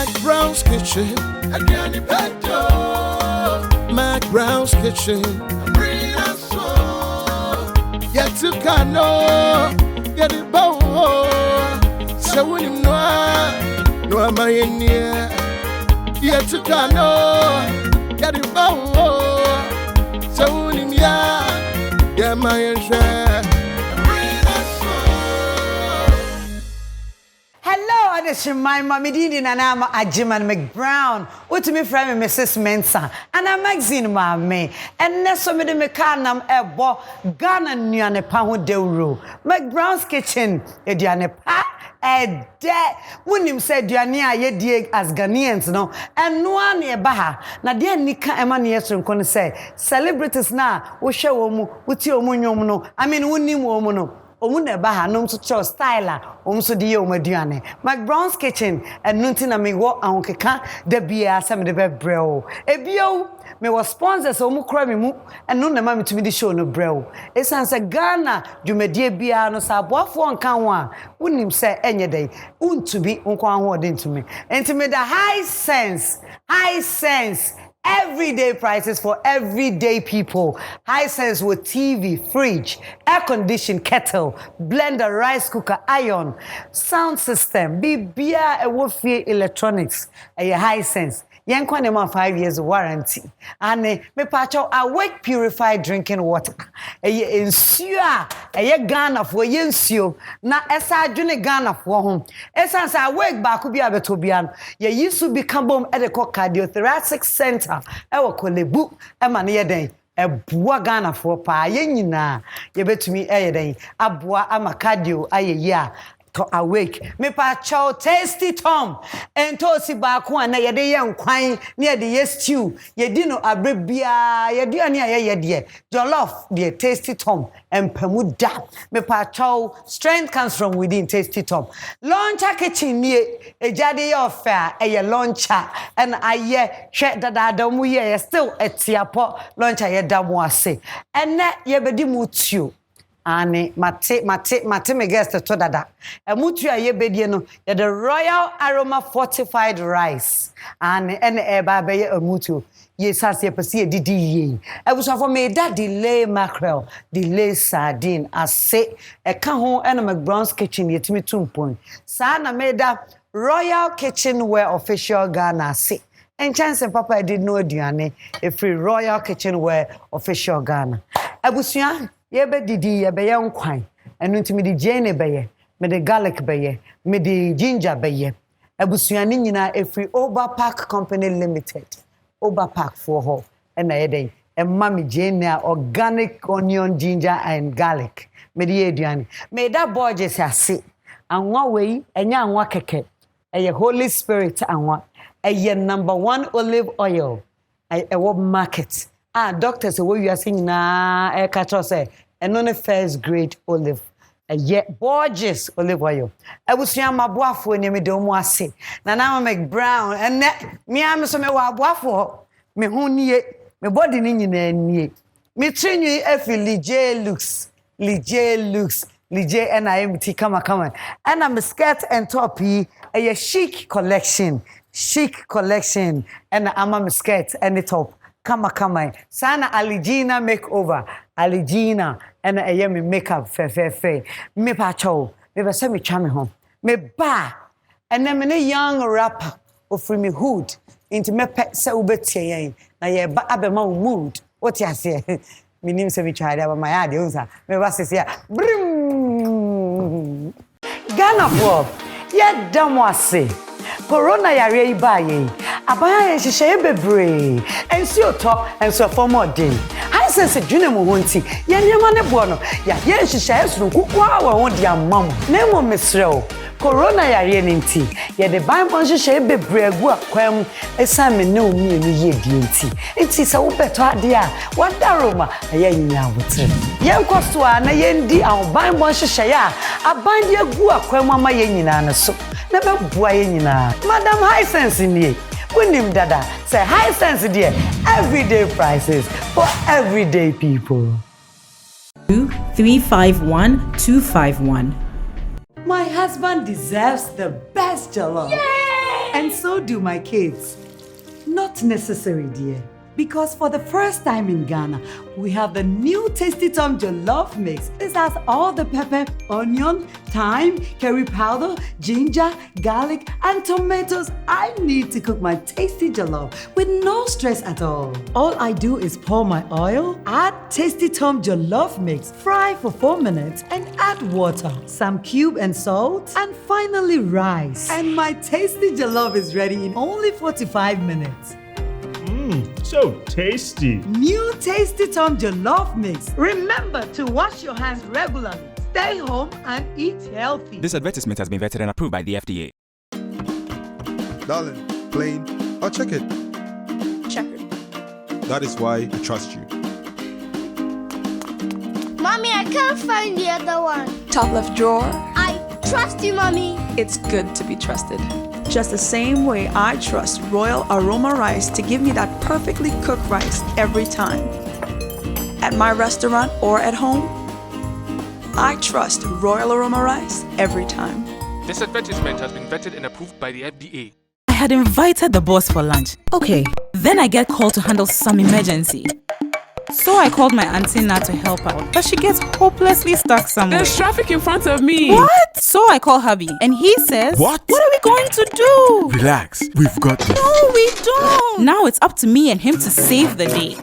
McBrown's Kitchen. McBrown's Kitchen. Yet to cano, get it bow. So when you know, no, am I in here? Yet to cano, get it bow. So when you know, yeah, my share. Hello, this is my mommy Dini Nanama Ajiman McBrown. What me from Mrs. Mensa and a magazine mammy. And next me the mecanam ebo Ghana nyane pahu deuro. McBrown's Kitchen ediane pa de wonim said duane ye die as Ghanaians no and no an e baha na de nika ema ne yeso nkon say celebrities na wo hwe wo mu wuti omu nwom no I mean wonim wo mu no omu na baha no so cho styler so de ye omaduane McBrown's Kitchen and nunti na me wo ahonkeka da bia asem de bebreo ebio me was sponsors omu kra me mu eno na ma metumi di show no breo esanse Ghana dwumadie bia no sa aboafo nka ho a wonim se enye dai untubi nkwa ho odentumi entime the high sense everyday prices for everyday people. High sense with TV, fridge, air conditioned kettle, blender, rice cooker, iron, sound system, bibia e wofie electronics. A high sense. Yen kwa nema 5 years warranty. Ane me pacho awake purified drinking water. Eye ensua, eye Ghana for ye ensio na esa adwene Ghana for home. Esa sa awake ba ko bia beto bia no. Ye yisu bi kabom e de cardiothoracic center. E wo kolebu e ma ne ye den. Ebua Ghana for pa ye nyina ye betumi e ye den. Aboa ama cardio aye ya. Awake me pa chow tasty tom entosi ba ko na ye de ye nkwan na ye de ye stew ye di no abrebia ye duane ye de jollof de tasty tom empamu da me pa chow strength comes from within tasty tom launcher kitchen ni ejade ye offer ye launcher and aye hwe dada mu ye still etiapo launcher ye da mo ase ene ye bedi mu tuo Ani mate me guest to dada. Mutu aye bedie no the Royal Aroma fortified rice. Ani ene eba be ye mutu. Ye sase pese ye didi ye. Ebuso for me that delay mackerel, delay sardine ase e ka ho ene McBrown's Kitchen ye timi 2 point. Sa na me da Royal Kitchenware official Ghana ase. And chance papa did no aduane e free Royal Kitchenware official Ghana. Ebuso ye be didi ye be ye nkwan enu ntimi di jene be ye me de garlic be ye me de ginger be ye abusuane nyina efri Overpack Company Limited Overpack for ho na ye den e ma me jene organic onion ginger and garlic me de aduane me da borges ase anwa wei enya anwa keke eye Holy Spirit anwa eye #1 olive oil e wo market doctors we you are saying na e ka tro say and on a first grade olive Borges olive oil abusua maboafo ni me de omu ase na na McBrown and me am so me wa aboafo me hu nie me body ni nyina nie me trinwi afili Lije and I am kama and I'm skirt and top a chic collection and I'm a skirt and the top kama sana Aligina makeover Aligina and I am makeup fe me pa chow me ba se me twa me ho me ba and then me young rapper ofri me hood into me pet se ubetie yen na ye ba abema mood what you say me nim se me twa dey my ade unsa me ba se ya Ghana for ye damo ase corona yare ibaye abaya ye hihye bebre ensi oto enso formo din high sense dwene mo honti ye nyema ne bo no ya ye hihye esuru kukwa wa ho dia mam na mo mesrew corona yare nti ye de bible hihye bebre agu akwam esame ne omienu ye di nti se wo beto ade a wadaroma ye nya wotre ye nkoso a na ye ndi an bible hihye ya aban de agu akwam ama ye nyina na so na be bua ye nyina madam high sense nie Winim dada say high sense dear everyday prices for everyday people. 2351251. My husband deserves the best jollof. Yay! And so do my kids. Not necessary, dear. Because for the first time in Ghana, we have the new Tasty Tom Jollof Mix. This has all the pepper, onion, thyme, curry powder, ginger, garlic, and tomatoes I need to cook my tasty jollof with no stress at all. All I do is pour my oil, add Tasty Tom Jollof Mix, fry for 4 minutes, and add water, some cube and salt, and finally rice. And my tasty jollof is ready in only 45 minutes. So tasty. New Tasty Tom Jollof Mix. Remember to wash your hands regularly. Stay home and eat healthy. This advertisement has been vetted and approved by the FDA. Darling, plain or check it? Check it. That is why I trust you. Mommy, I can't find the other one. Top left drawer. I trust you, Mommy. It's good to be trusted. Just the same way I trust Royal Aroma Rice to give me that perfectly cooked rice every time. At my restaurant or at home, I trust Royal Aroma Rice every time. This advertisement has been vetted and approved by the FDA. I had invited the boss for lunch. Okay, then I get called to handle some emergency. So I called my auntie Nat to help out, but she gets hopelessly stuck somewhere. There's traffic in front of me. What? So I call hubby, and he says, What are we going to do? Relax, we've got this. No, we don't. Now it's up to me and him to save the day.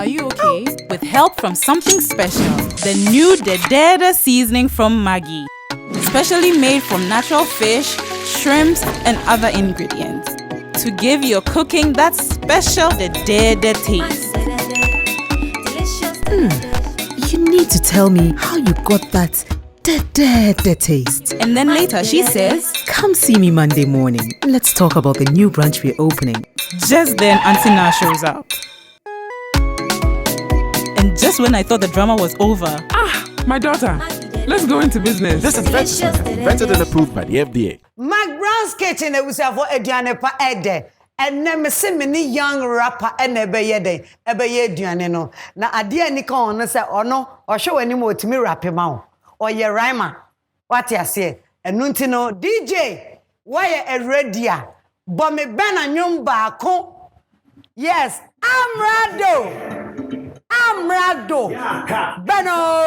Are you okay? With help from something special, the new Dedede seasoning from Maggi. Specially made from natural fish, shrimps, and other ingredients. To give your cooking that special Dedede taste. You need to tell me how you got that Dedede taste. And then later she says, Come see me Monday morning. Let's talk about the new branch we're opening. Just then Auntie Na shows up. And just when I thought the drama was over, my daughter, let's go into business. This advertisement has been vetted and approved by the FDA. McBrown's Kitchen was for Ediane pa Ede. And never see many young rapper and ebe Ediane no. Na adia ni kon no say ono or show any more to me rap him out. Or ye rhymer. What ya say? And nunti no DJ. Why a redia? But me ben a nyum baako. Yes, Amerado. Beno.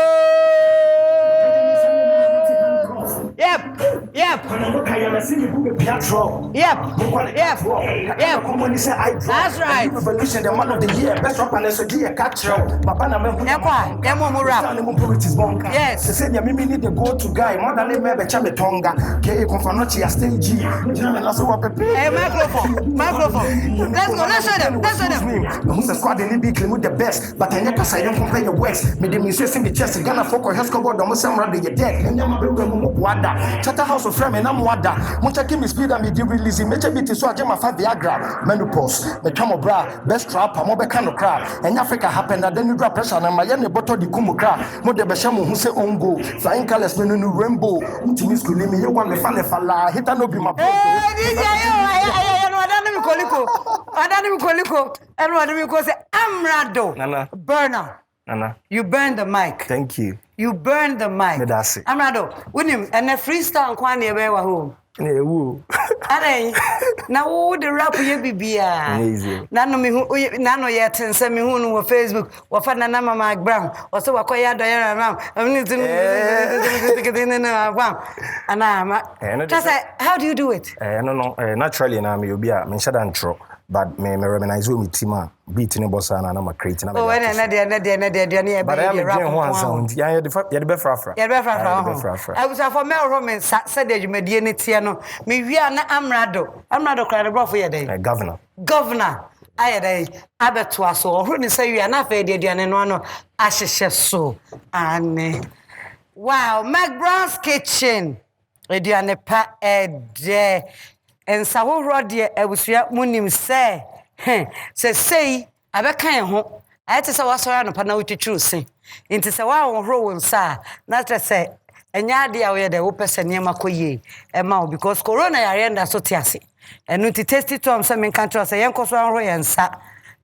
Yep. That's right. Revolution, the man of the year, best rapper, and so dear catch up. Yes. They said, "Mimi need to go to guy. More than ever, Chabe Tonga. Ke Confanochi, a stage. Hey, microphone. Let's go. Let's show them. Who's the squad in the big with the best, but I never say don't compare your works. Me the music in the chest, Ghana folk or has covered the Muslim rather you're dead. And I'm Chatterhouse of Frame and I'm Wada. Munchaki me speed and me do releasing. Make a bit so I get my 5 Viagra. Menopause, the Camo Bra, best trap, a mobile kind of crap. And Africa happened, and then you drop pressure and Miami bottle the Kumu crap. Mode Bashamo who say on go. Flying colors, no new rainbow. Ultimate school, you want the fan if I lie. Hit and be my Everyone say Amerado. Nana. Burner. Nana. You burn the mic. Thank you. You burn the mic. Medasi. Amerado, with him and a freestyle kwani ebewa home. Woo. Are na wo the rap ye bibia. Amazing. Nano yet and send me who Facebook. Wafana nama McBrown. Or so wakoya doya ram. And how do you do it? No. Naturally, na me obi a me shada ntro. But me reminisce me team beat in bossa and I'm creating. Oh, and but I'm doing one sound. Yeah, the befrafra. I was for Mel Roman said that you made the Tiano. Me we are not Amerado cried above for your day. Governor. I had a abattoir so who say you are not fair, dear, and one ashes so. And wow, McBrown's Kitchen. Ediane pa ede. And so Roddy, I was munim say, say, I became home. I had to say, what's around upon now to choose. Into say, wow, roll, sir. Not to say, and yadia where the opus and Yamakoye, and Mao, because Corona arenda so tiasi. And no to test it to some country, say, Yanko Roy and Sa.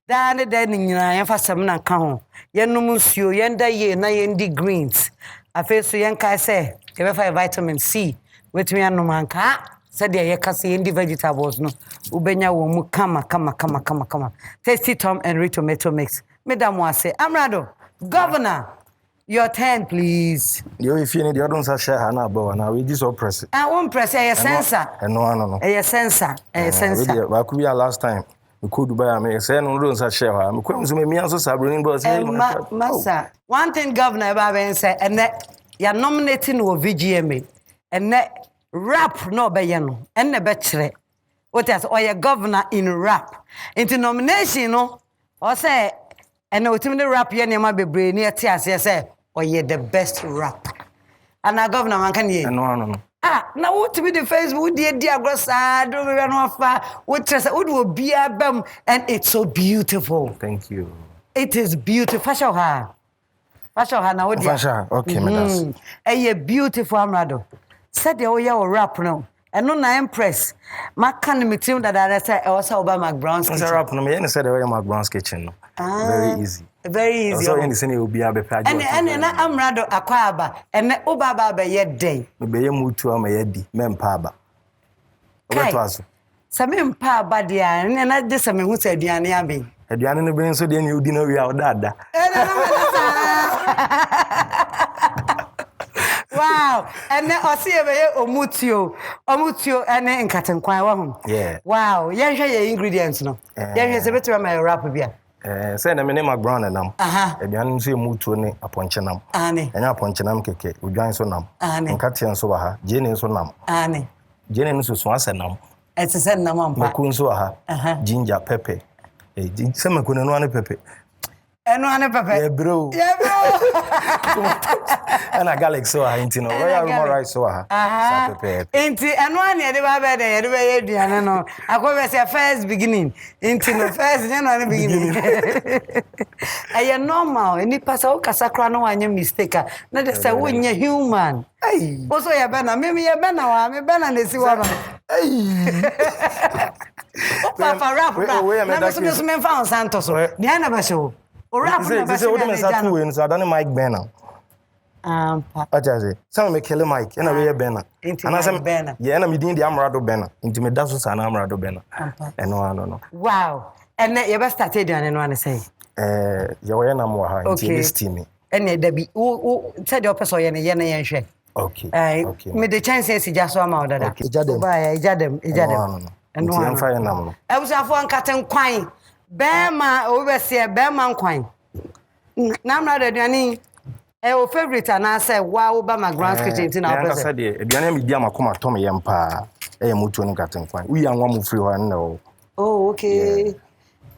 Down the dining, I am for some count. Yan no monsieur, yenda ye, na yendi greens. I feel so young, I say, You have vitamin C. With me and no man said the yakasi in the vegetables no. Ubenya womu kama. Tasty Tom and tomato mix. Madam was say, Amerado, Governor, your turn, please. You if you need your don't share Hannah Bow now we just press. I won't press a sensor. No. A sensor. But could be last time. We could buy me say no don't share her. I'm going to me also Sabrina boss. Massa. One thing Governor Baba say and that you're nominating or VGMA and that rap no bayano and the bachelor. What else? Or your governor in rap. Into nomination, no? Or say, and no team the rap yen ma be brain near tears, say, or ye the best rap. And our governor man can ye. No. Now what to be the Facebook, dear Grossa, do we run off? What will be a bum, and it's so beautiful. Thank you. It is beautiful. Fashion her now. Okay, madam. A beautiful Amerado. Said the oya rap now. And no na impress. My can me team that I said also about McBrown's kitchen. Rap no me said the way McBrown's kitchen no. Very easy. Very easy. So any say will be a be and na Amerado akwaba and oba ba ye day. Me be mutu am ye di mempa ba. Obeto aso. Sa mempa ba dia and na de sa me hu say aduane abi. Aduane no be so de ni udi na wi a odada. Wow, and then I see a omutio, and then Catankwan one. Yeah. Wow, yeah, share your ingredients no. Yeah, here's a bit of my rap beer. Say the name McBrown and nam. And you see mutu ne aponchenam. Ane. And aponchenam keke, we join so nam. Ane. And Katian so ha, Jane so nam. Ane. Jane so swansa nam. It's a send nam. Makun so ha, ginger pepper. Some makuna no pepe. And one pepper. Yeah, bro. And a garlic so ha intino. Royal rice so ha. Inti and one year the baba there, the way you know. I go say first beginning. Inti no first, you know, beginning. I normal. Any pass out kasakra no anya mistake. Na dey say when you human. Hey. Also ya bana, maybe ya bana wa, me bana ne si wa. Hey. Papa rap. Na so me found Santos. Ni ana ba show. O rap na ba show. This is two wins. I don't Mike Benner. Some make kill Mike, and I wear Benner. And I said, Benner. Yeah, and I'm eating the Amerado Benner. Into me, that's what's an Amerado Benner. And no. Wow. And you ever started and one say, you're na more into this team. And there be who said your person and share. Okay. Me the chance is just one out of that. Ijadem. And one fire number. I was a phone cutting quine. Bema overseer, Bema quine. Namra the your favorite and I say wow ba McBrown's kitchen in our present. I said the media makoma Tommy Yampa mutu no katen kwan. We are one free one no. Oh okay.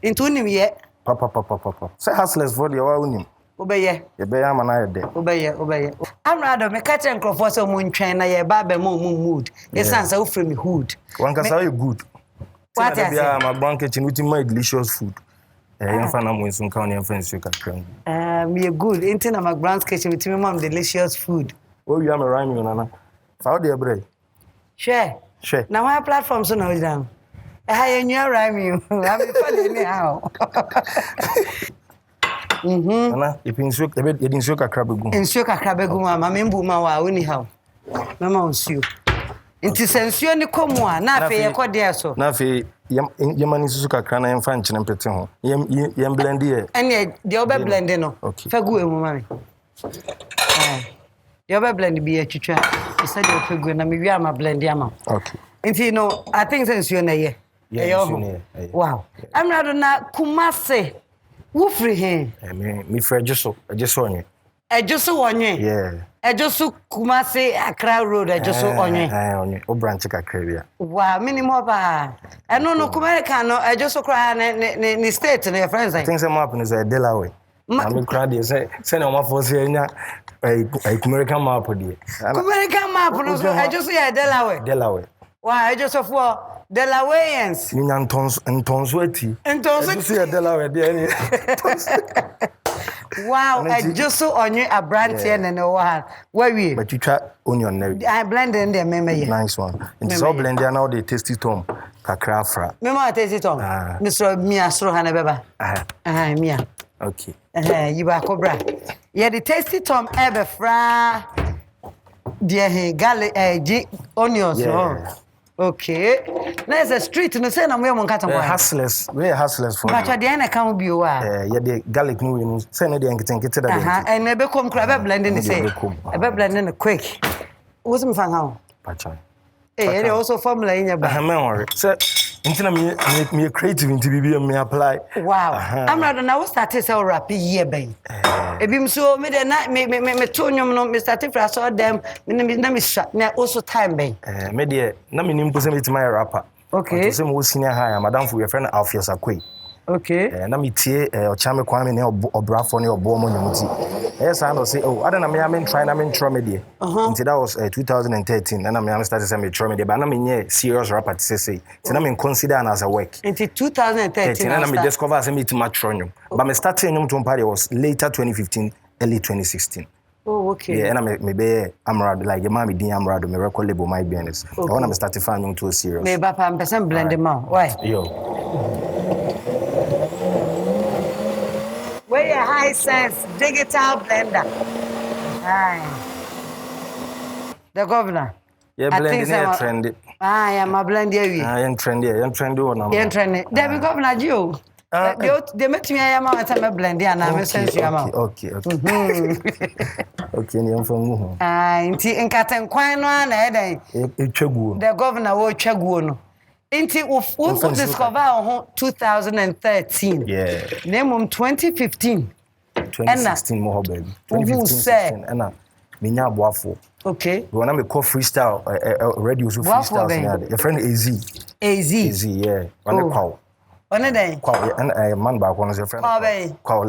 Into him yet. Papa. Say hustlers for the one. Obeye. Ye be am na de. Obeye. Amerado me catch and crop for so moon train na ye ba be mood. Yes answer wo free me hood. One can say you good. What is it? McBrown's kitchen with my delicious food. Yamfa mo nsun kan yamfa nsu kakra. Me good. Into na McBrown's kitchen with me mom delicious food. Oh, you am a rhyme nana. How dey bread? Share. Now my platform so now down. I new rhyme you. I'm funny anyhow. Nana, if nsu kakra begu. Nsu kakra begu mama me mbu ma wa anyhow. Mama nsu. Inti sensuo ni komu a na fe ye kode so. Na fe yamani susu kakra na yemfa nchene mpete ho. Yem blend ye. Ene de obe blend no. Fagu emu mami. De obe blend bi e twitwa. E say de fagu na me wi ama blend ama. Okay. Inti no I think sensuo na ye. Wow. Amerado na Kumase. Wo free he? Me free Ejoso onye. Ejoso onye. Yeah. Ejoso Kumase Accra Road Ejoso onye. Onye. O branch kakra bia. Wow, minimum ba. Eno no Kumerica no Ejoso kra ni state no your friends. I think some map is Delaware. Na me kra dey say na o ma force enya Kumerica map dey. Kumerica map no so Ejoso ya Delaware. Wow, Ejoso for Delawareans. Minya ntonso ati. Ejoso ya Delaware dey. Wow, Ejoso onye abrantie na no one. Where we? But you try onion now. I blend in there meme. Nice one. It's all blend there now they tasty tom kakra fra. Mema tasty tom. Mr. Mia sro hana beba. Mia. Okay. You ba cobra. Yeah, the tasty tom ebe fra. Dear garlic, onions. Yeah. Okay. There's a street no say na we mon kata hustlers. We are hustlers for. But dey na kan bi o a. Yeah, the garlic no we no say na dey nkete da dey. And e be kom kra be blending say. E be blending quick. What's me fan how? Pacha. Eh, also formula in your back. I'm worry. So, until me creative into BB me apply. Wow. Amerado na we start say rap year ben. E bi so me dey na me to nyom no me start fra so dem na me sha na also time ben. Me dey na me nimpo say me ti my rapper. Okay. So me senior high madam for your friend Alfios Akwe. Okay. Na me tie Ochame Kwame ne Obrafo ne Obo mo nyamuti. Yes, I know say I don't know me try na me try me dey. Until that was 2013 and I started say me try me dey but na me serious rapper say. Na me consider as a work. Until 2013 and me discover say me to match nyom. But me start nyom to party was later 2015, early 2016. Oh, okay. Yeah, and me be Amerado like your mommy din Amerado me record label my business. I want to start to find nyom to serious. Me ba pa person blend them out. Why? Yo. Where your high sense digital blender. Aye. The governor. Yeah, blending is trendy. Yeah, my blend here. Yeah, trendy one. Yeah, trendy. There governor Joe. They met me I am at blend and I'm sense you am. Okay. Okay, you from who? Inti Nkaten Kwan no na eden. The governor wo twaguo no. Inti we discover on 2013. Yeah. Name 2015. 2016 more baby. 2015 and minya boafo. Okay. When I call freestyle radio so freestyle. Your friend AZ, yeah. When I call. One day. Call and man back one is your friend. Call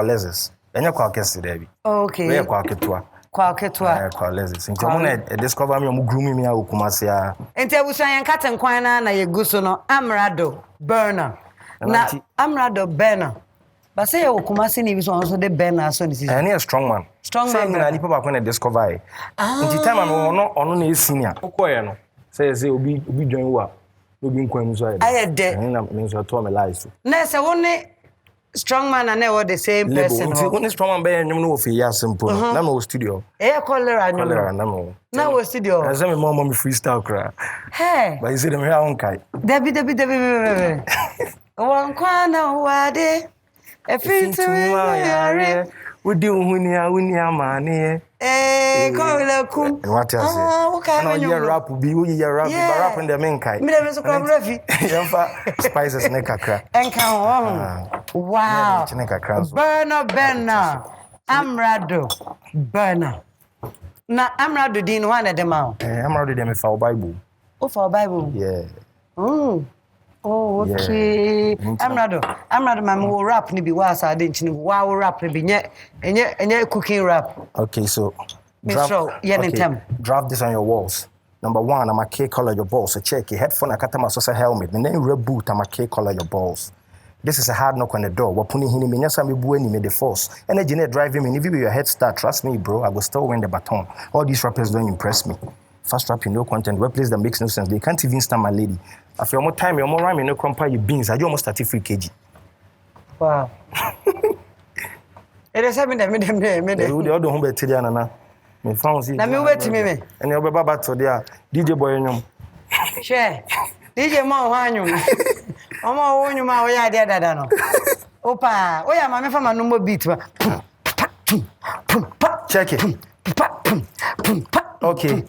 lezes. Enya call kesi debi. Okay. We call ketua. Call ketua. Call lezes. Nti mo na discover me mo groom me akumase a. Enti abusan yan katen kwan na yeguso no Amerado burner. Na Amerado burner. But say okumase ni bi so also the burner so ni si. And he a strong man. Strong man. Say na people back when discover. Nti time am ono na senior. Okoye no. Say obi join wa. Obi nkwan so aye. Aye de. Na me so to me lies. Na say woni strong man and all the same person. Woni strong man be nyum no ofi ya simple. Na me studio. Cholera nyum. Cholera na me. Na wo studio. Na say me mama me freestyle kra. Hey. But you say them here on kai. Debi. Wan kwana wade. Efintu yare. Wodi uhuni amane. Ko le kum. What you say? No you rap bi, we rap, but rap in the main kai. Me dem so kwa refi. Yamfa spices ne kakra. Enka ho. Wow. Burner. Amerado. Burner. Na Amerado din one of them out. Amerado dem for Bible. Oh, for Bible. Yeah. Oh, okay. Amerado man will rap ni bi wa sa de nchini wa rap ni bi enye cooking rap. Okay, so draft this on your walls. Number 1, I'm a K color your balls. So check it. Headphone akatama so helmet. And then reboot I'm a K color your balls. This is a hard knock on the door. Wapuni hini me nyasa me bueni me the force. Energy net driving me. If you be your head start, trust me, bro, I will still win the baton. All these rappers don't impress me. Fast rapping, no content, workplace that makes no sense. They can't even stand my lady. After more time, you're more rhyming, no compare your beans. I almost 33 kg. Wow. It is happening that me. The other home better than Nana. Me found see. Na me wait me. And your baba to there. DJ boy nyom. Share. DJ mo hwanyum. Omo wonyum a wo ya de dada no. Opa, wo ya ma me fa ma no mo beat ba. Check it. Okay,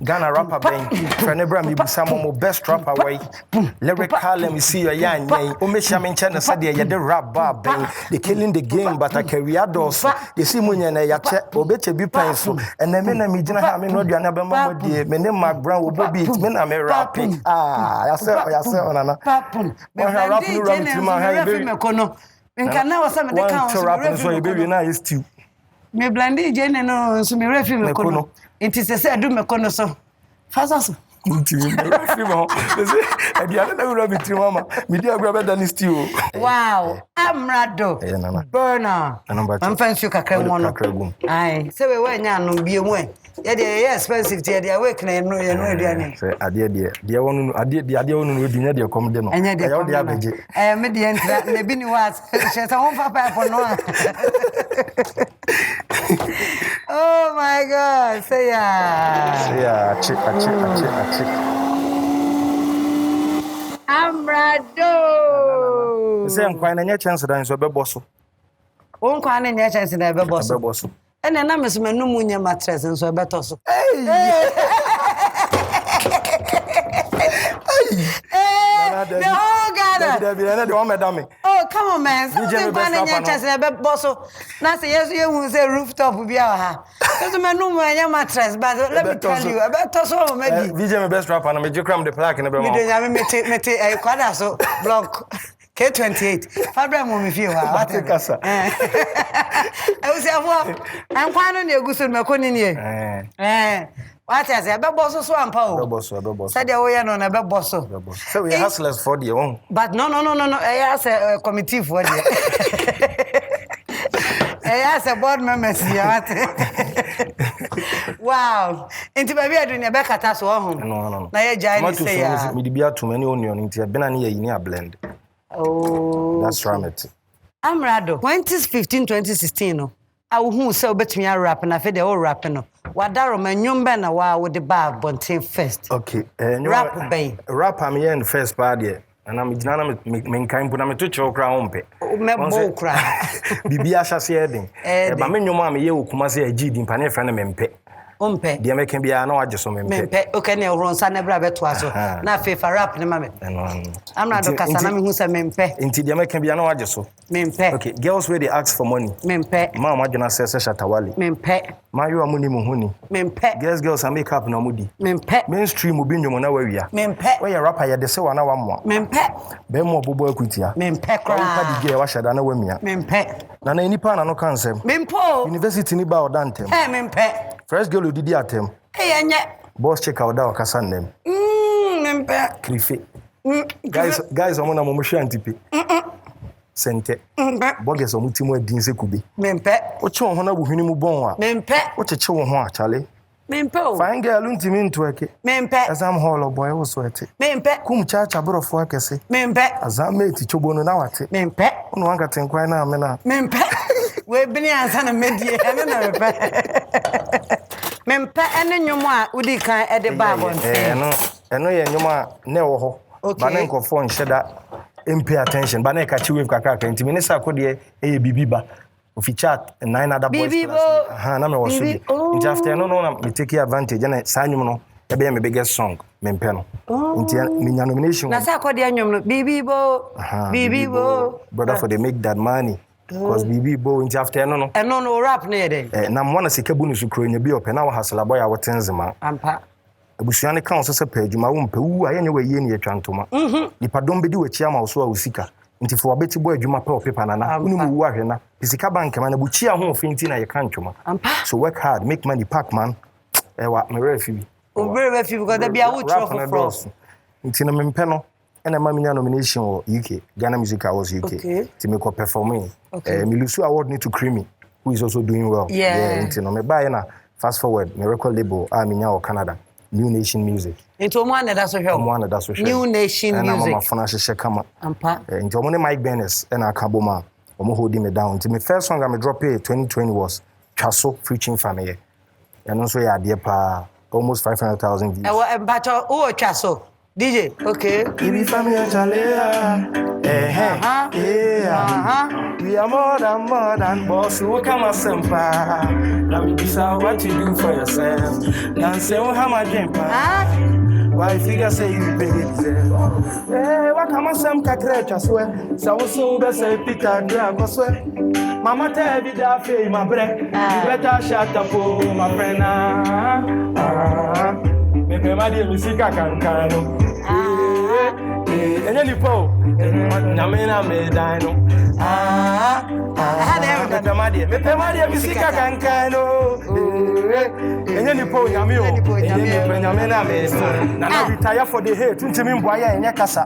Ghana rapper bang. Frenebra mi busa mo best rapper way. Lyrical let me see your yan yan. O me shamin chana said ya de rap bar bang. They killing the game but I carry outdoors. They see munya na ya che obeche bi pencil. And then me na mi jina ha me no dua na be mo die. Me ne McBrown's wo bo beat me na me rapping. Ya say onana. Me rap no rap to my ha be. Nka na wo say me de kan so you be na is stew. Me blandi jene no so me refi me kono. Inti se do me kono so. Fasa so. Inti me refi mo. Say e dia na we be tiri mama. Me dia gba better than stew. Wow. Amerado. Burner. I'm fancy kakra mo no. Ai, se we nya no bie mu e. Ye dey expensive tie dey work na no aduane. Say ade dey wonu ade wonu no edunya dey kom de no. Ya dey abeje. Me dey entra na bi ni was. Se won papa for no. Oh my God, say yeah. Say yeah, Amerado. Say I'm quite a chance that so be boss. Won kwa na nya chance na be boss. Ena na mesome no munya mattress nso beto so. Hey. The whole Ghana. Oh, come on, man. Something kwa na nya chance na be boss. Na say yes you won say rooftop bi ha. So me no munya mattress but let me tell you beto so maybe. VJ me best rapper na me jikram the plaque na be mo. Me do nya me kwada so block K28. Fabra mo me fie wa. What kasa? I was say I'm kwano na eguso me koni ni what I say be boss so ampa o. Be boss. Said the way no na be boss. So we hustlers for the one. But no. I say committee for the. I say board members here. Wow. Into baby adunya be kata so ho. No. Na ye jai say ya. Me di bia too many onion into be na ye ni a blend. Oh. That's right. Amerado 2015 2016 no. Awu hu say obetumi a rap na fe de o rap no. Wadaro manyumba na wa wo de ba bonten first. Okay. Rap bay. Rap am here in first part there. And I'm jina me kan puna me to chokra ompe. Me bo kra. Bibia hyase eden. Ba me nyoma am ye okuma se agidi mpa ne frɛ no mempe. Ompe. Dia me kan bia na waje so mempe. Mempe. Okay na ronsa na bra beto aso. Na fe fa rap ne ma me. Amerado kasa na me hu se mempe. Inti dia me kan bia na waje so. Mempe. Okay, girls where they ask for money. Mempe. Mama jina se shatawali. Mempe. Mayo amuni muhuni. Mempe. Girls a make up na mudi. Mempe. Mainstream obi nyomo na wawia. Mempe. Where rapper ye de se wana wamwa. Mempe. Be mo bobo akutia. Mempe kra. Kwa di girl wa shada na wamia. Mempe. Na nipa na no kansem. Mempo. University ni ba odantem. Mempe. Fresh girl odidi atem. Anye. Boss check out da wakasa nem. Mempe. Krife. Guys omona mo hwe antipe. Sente. Boges omutimu adin se kube. Mempe. O che ho na buhwini mu bon a. Mempe. O cheche wo ho a chale. Mempe. Fine girl ntimi ntweke. Mempe. Azam hall boy wo so ete. Mempe. Kum chacha borofo akese. Mempe. Azam eti chobono na wate. Mempe. Ono wanka tenkwan na amena. Mempe. We bini ansa na medie ene na mempe. Mempe ene nyomo a udi kan e de ba bonte. Eno ye nyomo a na wo ho. Ba na nkofo nheda pay attention ba na ka chi wave kakaka ntimi ne sa kode e bibiba ofi chat 9 other boys na me was so after no na me take advantage na sanyum no e be me biggest song mempe no nti me nya nomination na sa kode anyum no bibibo brother for they make that money because bibibo nti after no eno no rap na yede na mo na sikabu no su kro nya bi ope na wo hasela boy a wotenzema ampa abusuane kan so se paadwuma wo mpa wu aye nya waye ne yatwantoma nipa dom bedi wachi ama wo so a usika nti fo abeti boy adwuma pa opepa na na unu mu wu ahwe na isika bank ma na buchi a ho finti na ye kan twoma so work hard make money pack man ewa me refi o very few because there be a wood for frost nti na mempe no ena ma minya nomination wo UK Ghana Music Awards UK ti me ko performing me lusu award need to creamy who is also doing well nti no me buy na fast forward me record label a minya wo Canada New Nation Music. Into one that's so help. New Nation Music. And I'm financial kama. Ampa. Into one Mike Bennis and Akaboma. Omo holding me down. Till my first song I drop here 2020 was Chaso Preaching Family. And also yeah dear pa almost 500,000 views. But Chaso DJ. Okay. Ibi family chalea. We are more than boss. Who come a sempa? Now we decide what you do for yourself. Now say how my dream why figure say you pay it? What come a sem kakrecha swear? So be say Peter Grab swear. Mama tell me that fame my break. You better shut up, my friend. Me pay my dear music kankano. Any po, Namina me dino. Me pay my dear music kankano. Any po, Yamio, Namina me. Now retire for the hate. Tuntimin Boya and Yakasa.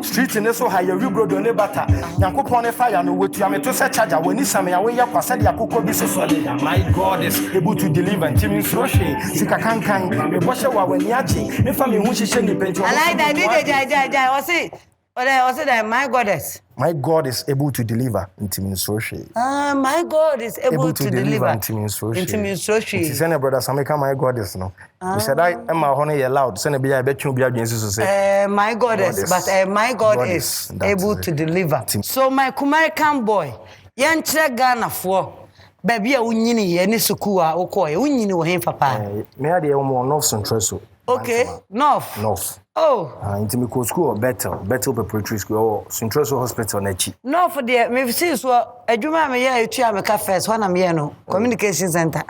Street in so high, you go to Nebata. Yankupon fire, no what you are to such charger when you send me away. Yakuko be so solid. My God is able to deliver. Timmy Froshi, Sikakankan, the Bosha when Yachi, if I'm in which she send the page. I like that. DJ, what's it? I said, my goddess. My God is able to deliver into ministry. My God is able to deliver into ministry. Into ministry. It's any brother, some make my goddess, no. We said, I am a honey allowed. Send a be a bet you be against to say, my goddess, but my God is able to deliver. So, my Kumarican boy, Yantre Ghana for. Baby, unyini ye ni sukua okoye unyini wo hemfa pa me ade e mo North Central so okay North oh into me ko school better preparatory school or Central Hospital na chi North there me see so adwuma me ye etu ameka first one am ye no communication center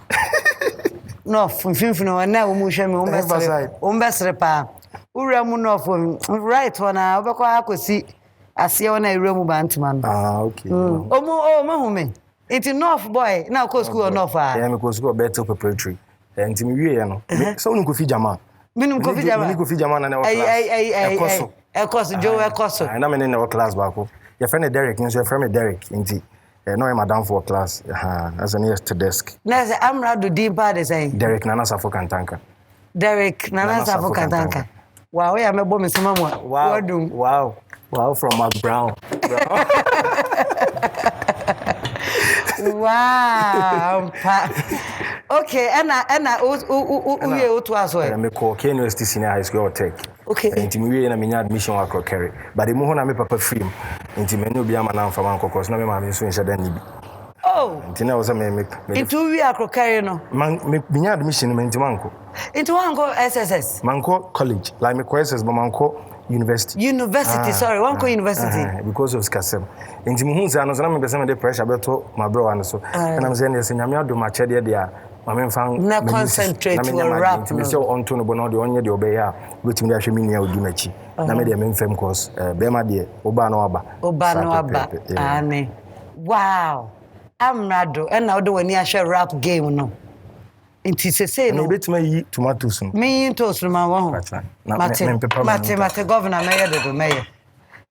North finfino na wo mu hwe me wo mbesre pa ura mu North right one na obekọ akosi ase wona ira mu bantuma no okay mahume it's North boy now go school or North yeah me go school better preparatory and me wie no so unu ko fi jama minum ko fi jama me ko fi jama na class ekoso Joe ekoso na me na class ba ko your friend Derek nso your friend Derek nti no e madam for class as an yesterday desk na say Amerado Dimpa dey say Derek Nana Safo Kantanka wow ya mebo me sema mo wow from McBrown's wow. Okay, and you to as well. Me call University Senior High School Tech. Okay. Nti me na me admission wa carry. But the mo na me papa free. Nti me no bia ma na mfa man kokos na me ma me so nhye dan ni bi. Oh. Nti na wo say me into we are carry no. Man me admission me nti manko. Into manko SSS. Manko college. Like me ko SSS but manko University, sorry, one co university. Because of Skasem. Into Muhunza, no, I'm going to pressure beto my bro and so. And I'm saying, yes, and I'm do my cheddar there. My men found not concentrate to rap. So on to no the only the obey, which me actually mean you do mechi. Na me the main fame course, Bema dear, Obano Abba. Ane. Wow. Amerado, and now do any share rap game, no. Inti say no bit me tomatoes me into so ma wo mate governor mayor do mayor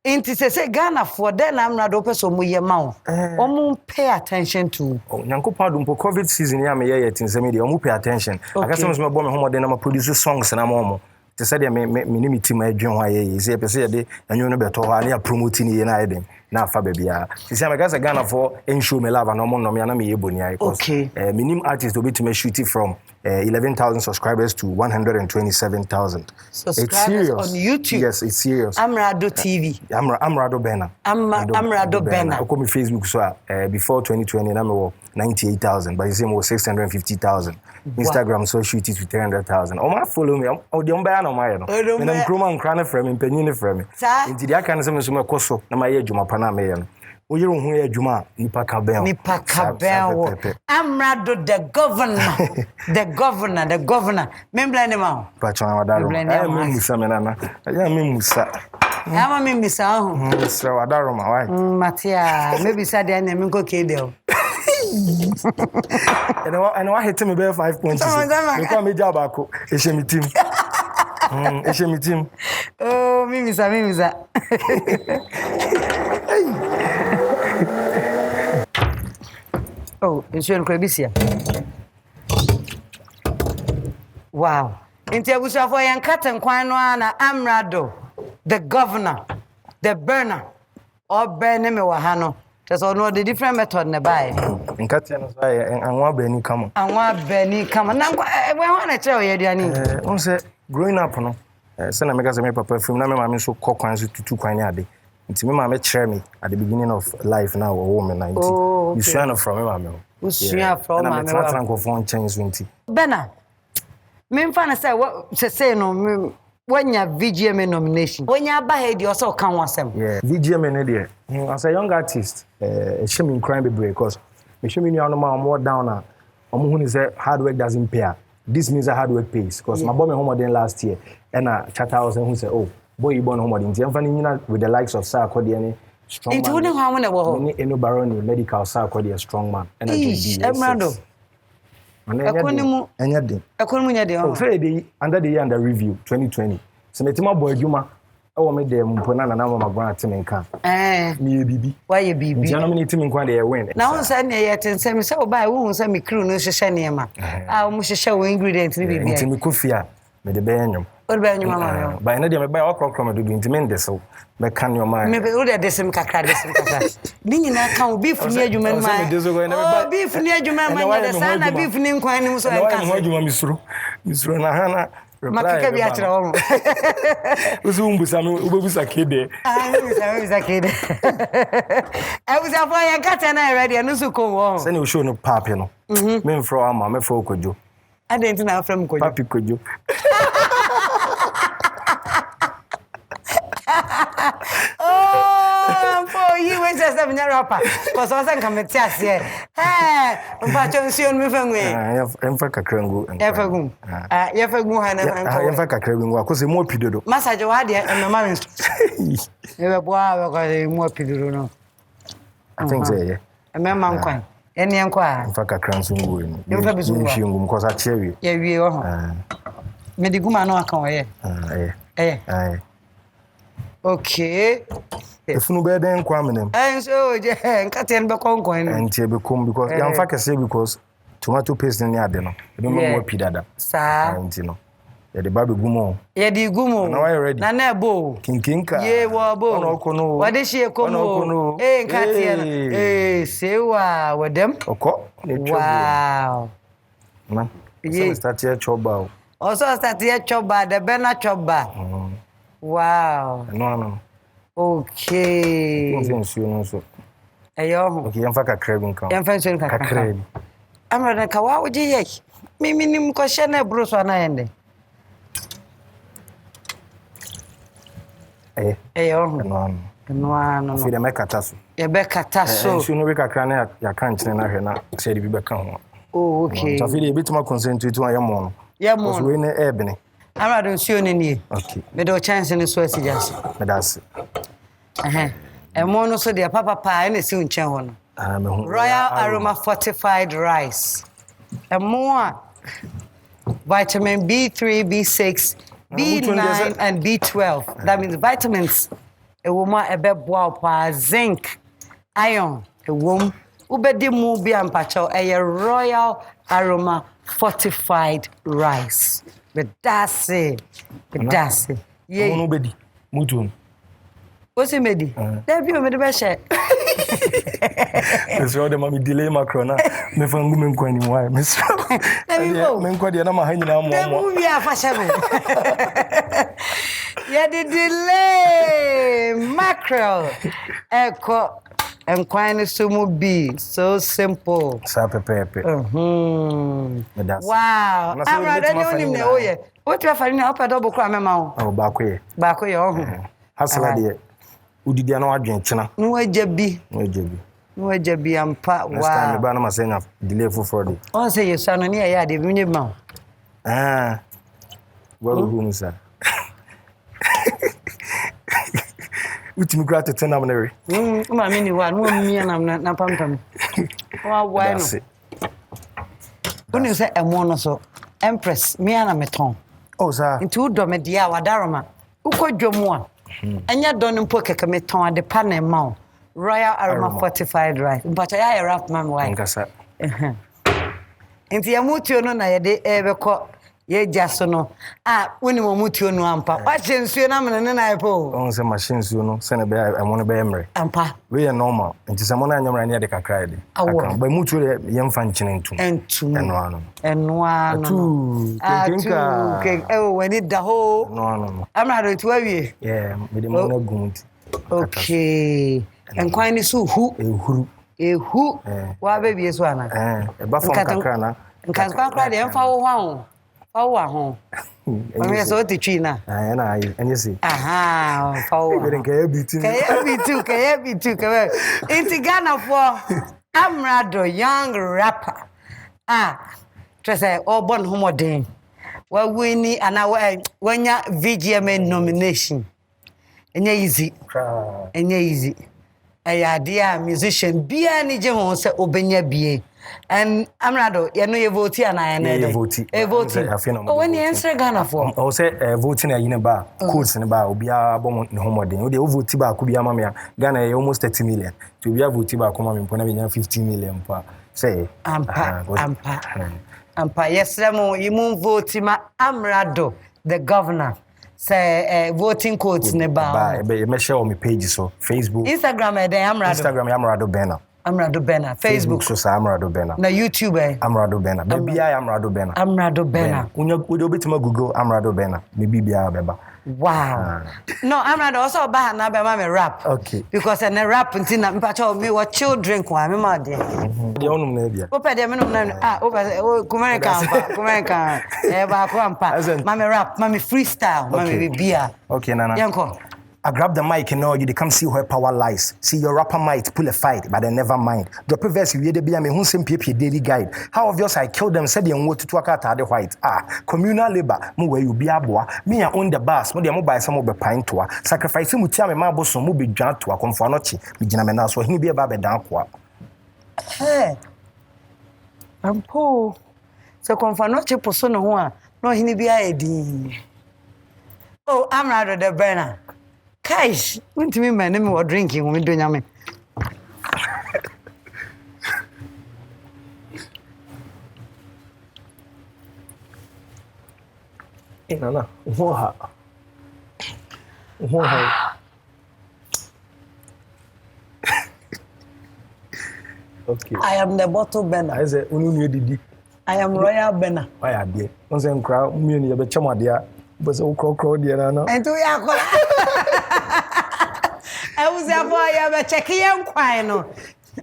inti say Ghana for then Amerado person mu ye ma wo omu pay attention to nyankopon dum po covid season ya me ye tin say me dey omu pay attention aka say me bo me homo den na ma produce songs na mo te say me ni team adwen ho aye say pese ye de anyo no beto ho na promoting ye na eden na fa bia say me gas Ghana for show me love na mo no me na me ye boni aye cause minimum artist will be to me shooting from 11,000 subscribers to 127,000 subscribers on YouTube. Yes, it's serious. Amerado TV. Amerado Banner. Amerado Banner. I call me Facebook so before 2020 na me was 98,000 but you say more 650,000. Instagram so shoot it to 300,000. Oh my follow me. Oh the umba na my no. Me na McBrown's and crane frame me penyin frame. Nti dia kan say me so me koso na my adwuma pa na me ye no. Oye ro hu ye adwuma nipa ka ben. Amerado the governor. Me blame him out. Pachon wadaro. Me musa me nana. Ya me musa. Ya ma me musa ho. Musa wadaro ma why? Matia, maybe say dey na me go kede. And I hit me by 5 points. You call me Jabako. Eshemi team. Oh, mimisa. Oh, it's your crabisia. Wow. Inti abusa for yan katan kwanwa na Amerado, the governor, the burner, or burn me wahano. Just all know the different method na buy. In Katian, anwa Benny come. Now, we want to tell you, Diani. On say, growing up, no. Send a mega papa from na me mama so kokwan so tutu kwan ade. Nti me mama share me at the beginning of life now or woman 90. You share from me mama. You share from mama. Na tran ko phone change 20. Bena. Me mfa say what say no when your VGMA nomination. When you ba head you also can wasem. Yeah, VGMA ne there. As a young artist, show me crime be break cause me show me no more down na omo hu ni say hard work doesn't pay. This means that hard work pays because my boy me home than last year and chat house and who say oh boy you born home than tiamfa with the likes of Sir Kodiani strong man. Into who how when wo ni eno baroni medical Sir Kodiani strong man and Amerado. Akonimu nya de. Oh Friday under the year under review 2020. So metima boy adwuma e me dem mpona na ma magwa temenka. Me bibi. Why you bibi? Nti na me temenka de win. Na won say na ye tensem say oba wo hun say me crew no hyehyɛ ne ma. Ah wo hyehyɛ wo ingredient ni bibi. Nti me kofia me de be enyom. What about your mama? By any day, my okra do into men so. By can your mind? Maybe all that some kakra. Meaning I can't beef near you, man. Oh, beef near you, man. The son, I beef name quine. So I can't you, Miss Nahana. Makaka be at home. Was a kid. I was a kid. I was a boy and cat and I ready and so go. Send you show no papino. Men for our mamma for could you. I didn't know from Papi could you. Oh, for you went to seven rapper. Because I was coming to us here. Hey, but you're soon moving away. I have Enfaka Krango and Evergoon. Evergoon and Enfaka Krango was a more pido. Massage your idea and the marriage. Never boy, more pido. I think so, yeah. A man, any inquire. Enfaka Krango. You're because I tell you. Yeah, we are. Mediguma no account. Eh. Okay. If no better than Quaminem. And so, yeah, Catan Bacon and Tebecum because young Faka say because tomato paste in the Adeno. You don't know what Pidada. Sir, you know. The Babu Gumo. Yeah, the Gumo. Now I ready. Nana Bo. Kinka. Yeah, Wabo. What is she a como? Eh, Catiana. Eh, say wow, with them. Wow. Man, you start here choba. Also, start here choba, the Bena choba. Wow. No. Okay. So. Ayo. Okay, I'm faka craving count. I'm fancying craving. I'm running kawa uji yek. Mimi ni mkoshene Bruce wanaende. Ayo. No. Fide meka taso. Ya beka taso. So no beka krane ya kanchine na hwe na se bi beka ho. Oh, okay. So fide bitima concentrate on yamo. Yamo. So we na ebene. Amerado nsuo ne nie. Okay. Me do chance ne so asigas. Me das. Emo no so de papa na si nchen ho no. Royal Aroma fortified rice. Emo vitamin B3, B6, B9 and B12. That means vitamins. E wo ma ebe boa pa zinc, iron, e wo ubedi mu bi ampacho Royal Aroma fortified rice. Bedase. Yeah. No bedi. Mutu. What's it medi? There be me be share. That's all the mommy delay macrona. Me fangu me nkwani why. Me so. Me nkwadi na mahanyi na mo. Dem we afasha me. Yeah, the delay mackerel. Eko nkwani sumu be so simple. Sa pepe. Wow. Amerado any onim na oye. What you afari na opa double kwa mema o. Oh, baako ye ohu. Hasala de udidi na wadwen china. No ajabi ampa. Wow. Next time ba na masenya delay for day. On say you son na ya de minye ma. Well who sir. Ultimi grate tena mnere. Ma mini wa no mia na pampam. Wa wa no. Uni say emo no so Empress mia na meton. Oh sir. Nti do me dia wadaroma. Ukodwomu a. Enya don mpo keke meton ade pa na ma. Royal Aroma fortified rice. But I rap man why. Nkasa. Nti ya mutuo no na ye de ebekọ ye jaso no. Woni mo mutuo no ampa. Wa chensuo na mene na epo. On se machine suo no se na be amono be emre. Ampa. We are normal. Nti se mo na anyamra na de kakra de. Ba mutuo ye mfa nchine ntum. Eno ano. Kenka. When it da ho. No. Amerado tu awie. Yeah, me de mo na gumuti. Okay. Enkwan ni so hu. Ehu. Wa baby eso ana. E ba fam kakra na. Nkan kakra de emfa wo ho. Fawa ho. Mami so ti twi na. Na enye si. Aha, fawa. Kaya bitu. Inti Ghana for Amerado young rapper. Trese obon homodin. Wa wini ana wanya VGMA nomination. Enye easy. Aya musician bia ni je ho se obenya bie. And Amerado, you know you vote here na you vote. Oh, when you answer Ghana for? Oh, say voting na yine ba, codes na ba, obia bom ne homodin. O de vote ba ko bia mama Ghana almost 30 million. To bia vote ba ko mama mpona be 15 million pa. Say ampa. Yes, you vote ma Amerado, the governor. say voting codes ne ba. Me share on my page so Facebook. Instagram Amerado. Instagram Amerado Bena. Amerado Bena. Facebook so Amerado Bena. Na YouTube Amerado Bena. Baby I Amerado Bena. Amerado Bena. Unya bit ma Google Amerado Bena. Me bibia beba. Wow. No, Amerado also ba na be ma me rap. Okay. Because na rap until na mpacho me what children kwa me ma de. De onum na bia. Opa de me no na Kumerica. Ba ko ampa. Ma me rap, ma me freestyle, ma me bibia. Okay, Nana. Yanko. I grab the mic and now you come see where power lies. See your rapper might pull a fight, but then never mind. Drop a verse, you be me who same PP daily guide. How obvious I killed them, said you want to talk out the white. Communal labor, mo where you be a boy. Me I own the bus, mo the mobile some of the pine to sacrifice him with me marble so mo be jant to a confornochi. Me jinamena so he be a baby down kwa. Hey. I'm poor. So confornochi person no he be a di. Oh, I'm rather the burner. Guys, when to me, my name was drinking when we do yummy. No. Okay. I am the bottle burner. I say, I am royal burner. Why are they? On some crowd, me and you have a chamadia, but so crowd, dear. And to ya. I was there for you, check your quino.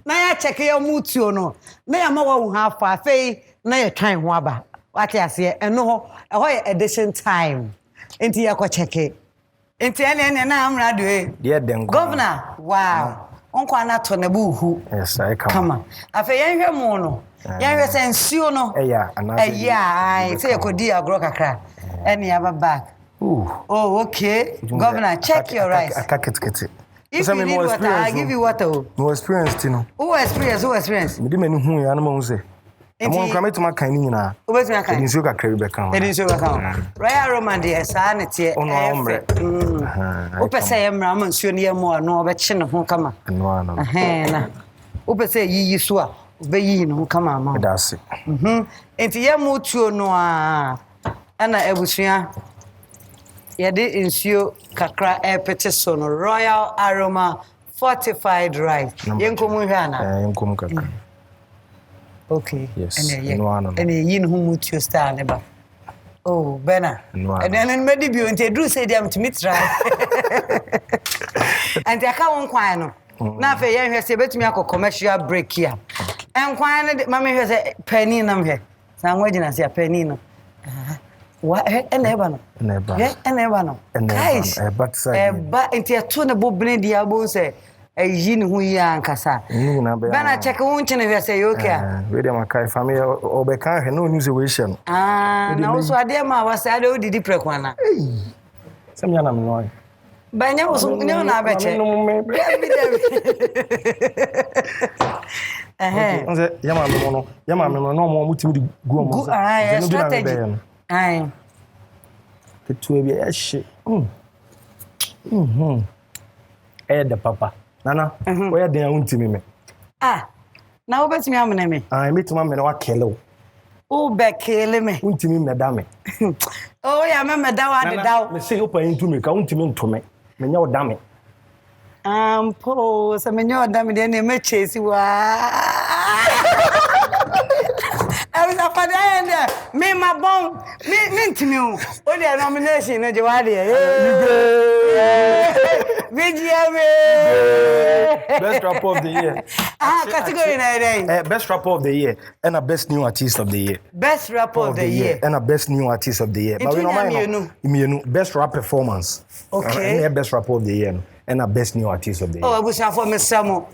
Now, check your mutuo no. Now, I'm more half for fay, now your time waba. What I say, and no, a edition time. Into your check it. Into any and I'm ready. Dear then, Governor, wow. Uncle Anato Nebu. Yes, I come on. I feel younger mono. Younger sense, you know. Yeah, I say a good dear grocka. Any other bag. Oh, okay. Governor, check your rice. I can't get it. If you need water, I give you water. No experience, you know. Who experience? Me didn't know who I am. Say, I'm going to come to my kind. Na. Who is my kind? It is your carry back on. It is your account. Royal Roman, dear, sanity. Oh no, Upa say I'm Raman, Sunia more, no, but chin who come. And one. Upa say ye swa, be ye no come on. That's it. Into your mutuo no. Anna Ebusia. Yede insio kakra epete so no Royal Aroma fortified rice. Yenkom hwe ana. Yenkom kakra. Okay. Yes. Ene yin hu mutuo star ne ba. Oh, Bena. And then medi bi onte dru say dem to me try. And aka won kwan no. Na fe yen hwe se betumi akọ commercial break here. En kwan no ma me hwe se penny na me. Sa nwagina se penny no. What? Eneba no. Guys, but into a tuna bobne diabo say a yin who yan cassa. Bana check one chin say, okay. Ready, my kai family or becan, no news situation. Now so I dear ma was I do the prequana. Some young am Banya was no na beche. Yama no more muti go. Strategy. Aye. To be a shit. The papa. Nana, where they are to me. Now bet me am name. I meet my man or kill. Oh, back kill me. Unti me, madame. Oh, yeah, mamma, down. Me say open to me, count me to me. Me no damn it. Pose, I mean, you're damn it, any matches you I was up at the end. Me, my bone, me to me. Only a nomination, no, Best rapper of the year. Category best rapper of the year and a best new artist of the year. Best rapper of the year and a best new artist of the year. But we know best rap performance. Okay. Best rapper of the year and a best new artist of the year. Oh, I wish I for Miss Samo.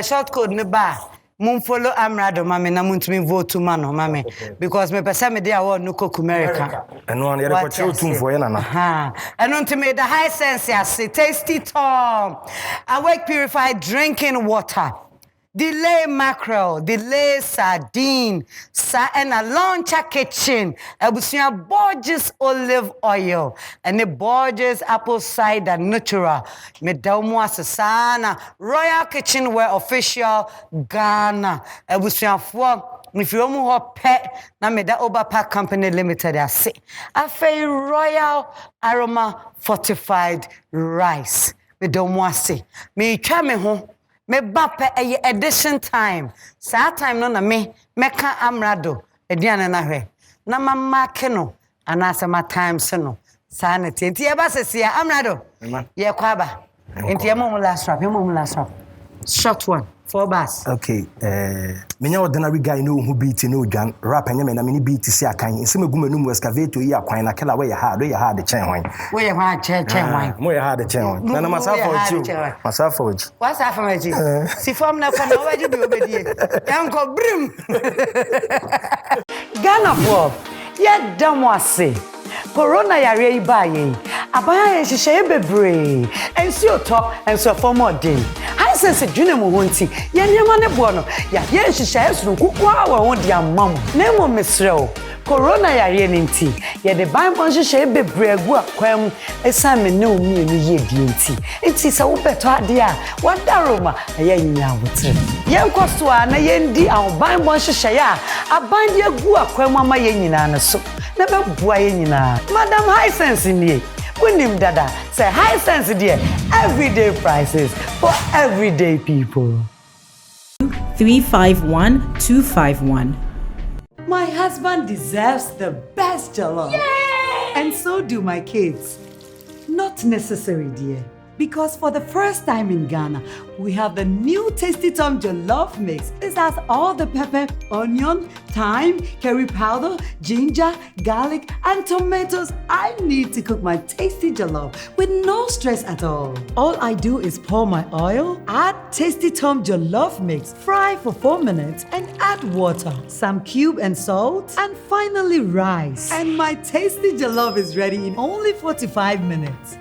Short code ne ba. Mun follow Amerado mame na muntumi vote to mano mame because me pesa me dey award no cook America. And one yere ko chill tune for na. And on to me the high sense say tasty tom. Awake purified drinking water. Delay mackerel, delay sardine, and a launcher kitchen. Abusia Borges olive oil and the Borges apple cider natural. Me daumo asasana Royal Kitchenware official Ghana. Abusia for if you want pet, na me da Oberpark Company Limited ase. Afe Royal Aroma Fortified Rice. Me don't want say. Me twa me ho. Me bape eye edition time. Sa time no na me meka Amerado. Ediane na hwe. Na mama ke no. Anasa ma time se no. Sa na tie. Nti e ba sesia Amerado. Ye kwa ba. Nti e mo last rap. Short one. 4 bars. Okay. Menya ordinary guy no who beat no dwan rap anya me na me beat si akan. Nse meguma no mu excavator yi akwan na kela we ye hard the chen hwan. We ye hard chen hwan. Mo ye hard the chen hwan. Na masafa oji. Masafa oji. What's that for me? Si form na kwa na oji bi obedie. Yanko brim. Ghana for. Ye dam wase. Corona yare iba ye. Abaya ye hihye bebre. Ensi oto, ensi ofomo den. High sense dwene mo honti. Ye nyema ne bo no. Ya ye hihye esuru kukwa wa ho dia mam. Na mo mesrew. Corona yare ne nti. Ye de Bible hihye bebre agu akwam. Esa me ne omi enu ye di nti. Nti se wo beto ade a, wada Roma aye nyina wotre. Ye nkoso a na ye ndi a Bible hihye ya. Aban de agu akwam ama ye nyina na so. Na be bua ye nyina. Madam High Sense nie. Winim dada. Say High Sense dear. Everyday prices for everyday people. 351251. My husband deserves the best jollof. Yay! And so do my kids. Not necessary, dear. Because for the first time in Ghana, we have the new Tasty Tom Jollof Mix. This has all the pepper, onion, thyme, curry powder, ginger, garlic, and tomatoes I need to cook my tasty jollof with no stress at all. All I do is pour my oil, add Tasty Tom Jollof Mix, fry for 4 minutes, and add water, some cube and salt, and finally rice. And my tasty jollof is ready in only 45 minutes.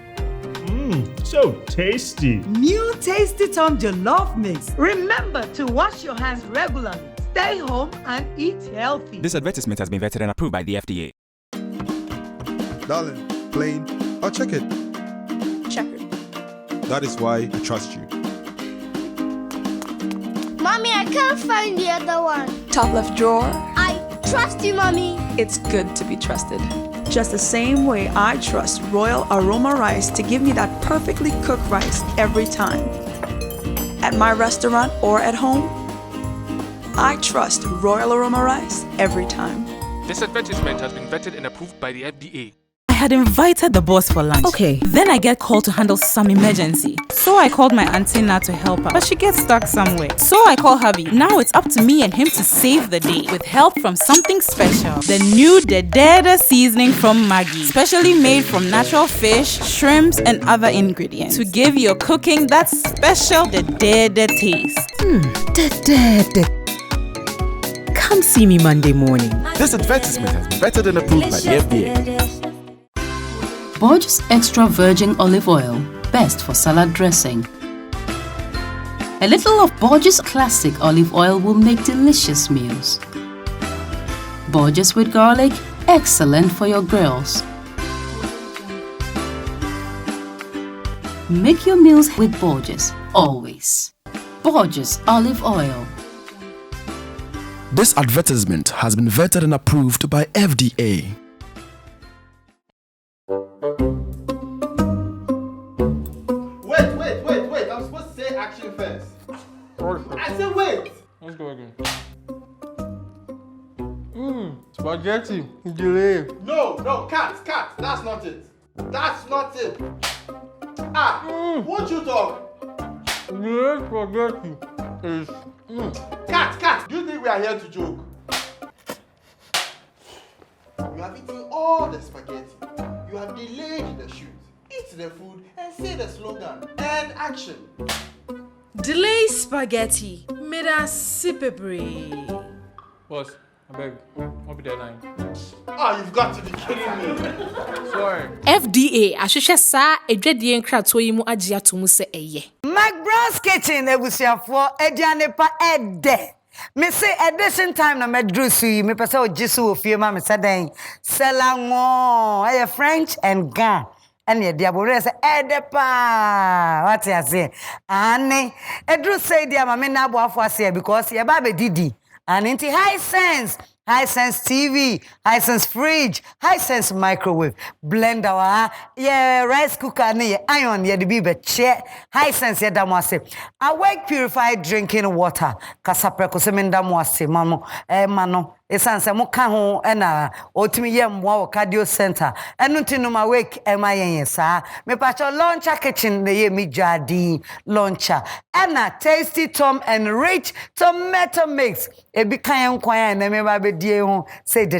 So tasty. New Tasty Tom Jollof Mix. Remember to wash your hands regularly. Stay home and eat healthy. This advertisement has been vetted and approved by the FDA. Darling, plain or check it. Checkered. That is why I trust you. Mommy, I can't find the other one. Top left drawer. I trust you, Mommy. It's good to be trusted. Just the same way I trust Royal Aroma Rice to give me that perfectly cooked rice every time. At my restaurant or at home, I trust Royal Aroma Rice every time. This advertisement has been vetted and approved by the FDA. I had invited the boss for lunch. Okay. Then I get called to handle some emergency. So I called my auntie Na to help her, but she gets stuck somewhere. So I call hubby. Now it's up to me and him to save the day with help from something special. The new Dedede seasoning from Maggi. Specially made from natural fish, shrimps, and other ingredients to give your cooking that special Dedede taste. Dedede. Come see me Monday morning. This advertisement has been vetted and approved by the FDA. Borges Extra Virgin Olive Oil, best for salad dressing. A little of Borges Classic Olive Oil will make delicious meals. Borges with garlic, excellent for your grills. Make your meals with Borges, always. Borges Olive Oil. This advertisement has been vetted and approved by FDA. Wait. I'm supposed to say action first. I said wait. Let's go again. Spaghetti. Delay. No, cat. That's not it. Won't you talk? Delay spaghetti is... Cat. Do you think we are here to joke? You have eaten all the spaghetti. You have delayed the shoot. Eat the food and say the slogan. And action. Delay spaghetti. Meda sipebre. Boss, I beg. I'll be deadline. You've got to be kidding me. Sorry. FDA, ahwehwe saa edwadie nkrato yi mu agye atomu se eye. McBrown's kitchen ebusiafo ediane pa ede. Me say edition time na medru su yi me pese ogisu ofie ma me seden. Selango, French and Gan. And ye diabore say edepa. What you say? Ane edru say dia ma me na abo afo ase because ye ba be didi. And into Hisense TV, Hisense fridge, Hisense microwave, blender, yeah, rice cooker, iron, yeah, the baby chair, Hisense, yeah, damwase. Awake purified drinking water, Casapreco semenda mwase, mano. Esanse mo ka ho na otimi yem wo cardio center enu no ma wake ema yen sa me pacho launcher kitchen na ye mi jadi launcher na tasty tom and rich tomato mix e bi kan kwan na me ba be die ho say de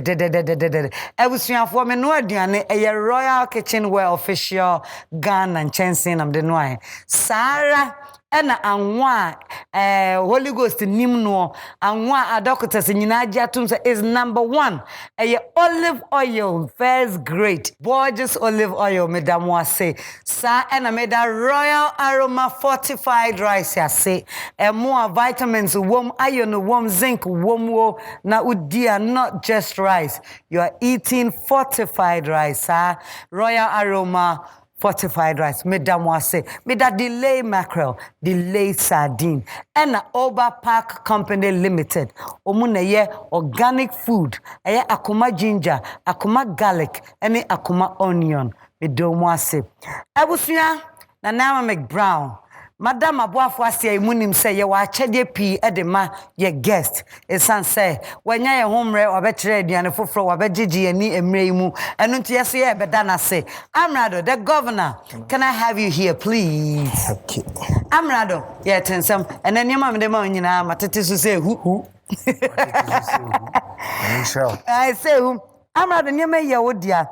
ebusuafo me no aduane e ye royal kitchen wear official Ghana Chensin am de no ai Sara ena anwa Holy Ghost nim no anwa adoctors nyina agiatum is number 1 olive oil first grade gorgeous olive oil madam wase sa ena meda royal aroma fortified rice ase more vitamins wom iron wom zinc wom wo na udia not just rice you are eating fortified rice royal aroma fortified rice, madam wase, meda delay mackerel, delay sardine, and Oba Park Company Limited. Omuna ye organic food, aye akuma ginger, akuma garlic, and akuma onion. Medam wase. Ebusuya na nama McBrown. Madam Abuafo asia imunim say ye wa chede pi edema ye guest esan say wanya ye homre obekire aduane foforo wabegigi ani emre mu enu nti yeso ye beda na say Amerado the governor can I have you here please okay Amerado ye tensam enanyama mede ma nyina matete so say hu I say Amerado nyama ye wodia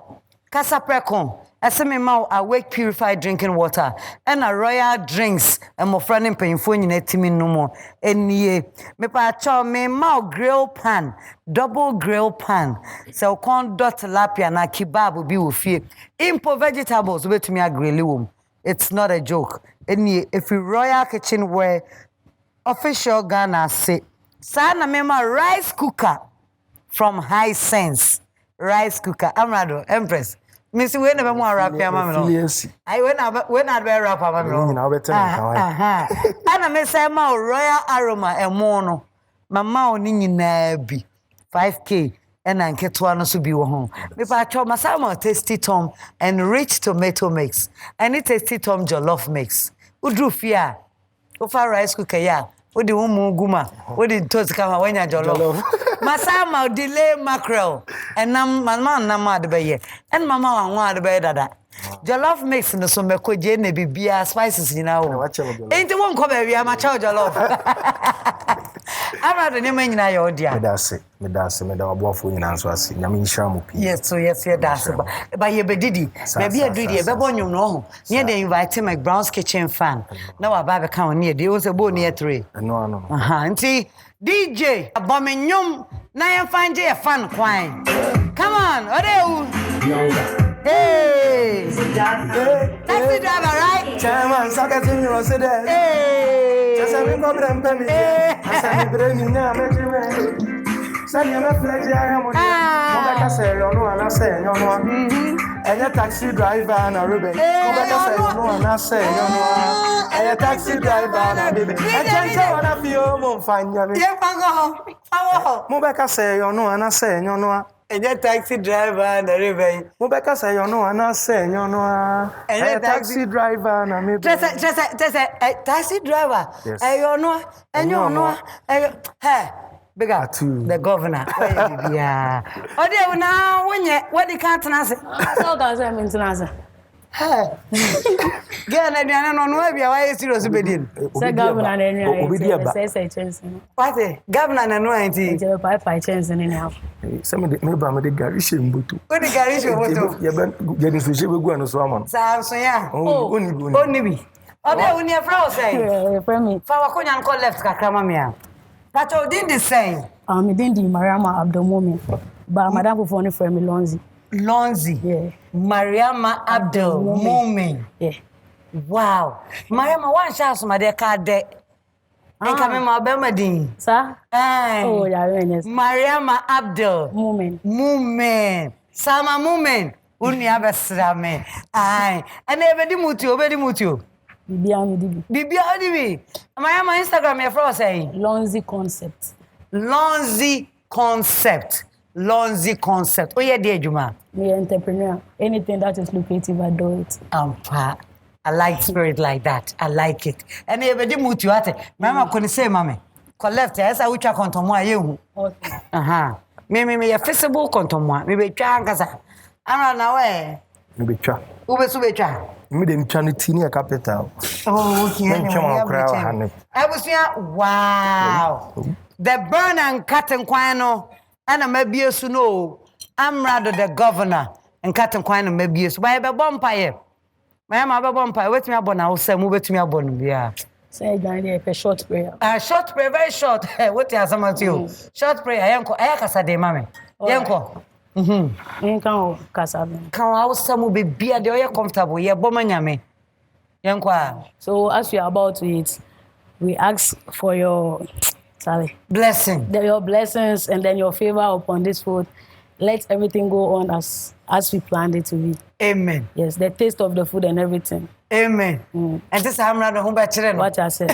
kasa prekon Eseme ma awake purified drinking water and a royal drinks and mo friend mpanyfo nyina timi no mo enie me pa cha me ma grill pan double grill pan so kon dot tilapia na kebab bi wo fie impo vegetables betumi agreli wom it's not a joke enie if you royal kitchen where official Ghana say sa na me ma rice cooker from Hisense rice cooker Amerado Empress Missy, when I'm more rap, I when I wear rap, and I may say, royal aroma and mono. Mamma nini nabi 5K and I get one to be home. If I told my son, tasty tom and rich tomato mix, and it tasty tom jollof mix. Udru fear, Ufa rice cooker, ya. What the woman guma? What did toast come when you jollof? Masama delay mackerel and mama nama de baye and mama want the bay dada. Jollof mix no so meko jene bibia spices you know. Ain't one come we am a chow jollof. I'm not the name in your dear. That's it. Me da Abuafo nyina so ase nyame nhira mo pi. Yes, so yes, that's but ye bedidi. Maybe a didi e be bonyo no ho. Near the invite McBrown's kitchen fan. Now aba be kan near dey o se bo near 3. No. Nti DJ abomenyum na ye find a fan kwan. Come on, ode hey. Taxi driver, right? Chairman, socket in your city. Hey. Just a problem for me. I said, bring me now, Send you a flag, I say, you know, and I say, you know, and a taxi driver and a ribbon. And I say, you know, and a taxi driver and a ribbon. I can't tell what I feel, won't find you. Yeah, Mubeka say, you know, and I say, you know. And a taxi driver and a ribbon. Mubeka say, you know, and I say, you know, and a taxi driver and a ribbon. Just a taxi driver. Yes. You know, and you know, hey. Bigger the governor. Yeah. Oh, they now when you what they can't answer. So does I mean to answer. Hey. Girl, I don't know why you serious obedient. Say governor and say chance. What? Governor and no anti. Pay chance in now. Some of the maybe garage mbutu. What the garage mbutu? Ya ben jadi sushi we go no so am. Sa so ya. Oni bi. Oh, they when your friend say. Friend me. Fa wa konya nko left kakra mama ya. But you didn't the same. Didn't Mariama Abdul but Madame Bufoni for me Lonzi. Yeah. Mariama Abdul Mumin. Yeah. Wow. Mariama one chance my dear card de. And come my Bemadine. Sir? Oh, yeah, Mariama Abdul Mumin. Sama Mumin. Uni abesrame. Aye. And everybody mutu. Bibi Odibi. My Instagram, your friend say Lonzi Concept. Lonzy Concept. Lonzy Concept. Oh, yeah, dear Juma. Me entrepreneur. Anything that is lucrative, I do it. I like spirit like that. I like it. And everybody move to it. Mama couldn't say, Mammy. Collect as I wish I can't tomorrow. You. Okay. Me a feasible contomo. Maybe Changaza. I'm not away. Maybe try. Ubesubecha. Me didn't turn it in your capital. Oh, okay. I was here. Wow. The burn and cut and quino. And I may be a suno. I'm rather the governor and cut and quino may be a vampire. Ma'am, I'm a vampire. Wait me up on. I'll say, move it to me up on. Yeah. Say, a short prayer. A short prayer, very short. What is some of you? Short prayer. Yanko, Ayakasa de Mammy. Yanko. Yanko, Casabe. Can I also move be a day comfortable? Yeah, Bomanyame. Yanko. So, as we are about to eat, we ask for your blessing. Your blessings and then your favor upon this food. Let everything go on as we planned it to be. Amen. Yes, the taste of the food and everything. Amen. And this is Amerado home by children. What I said.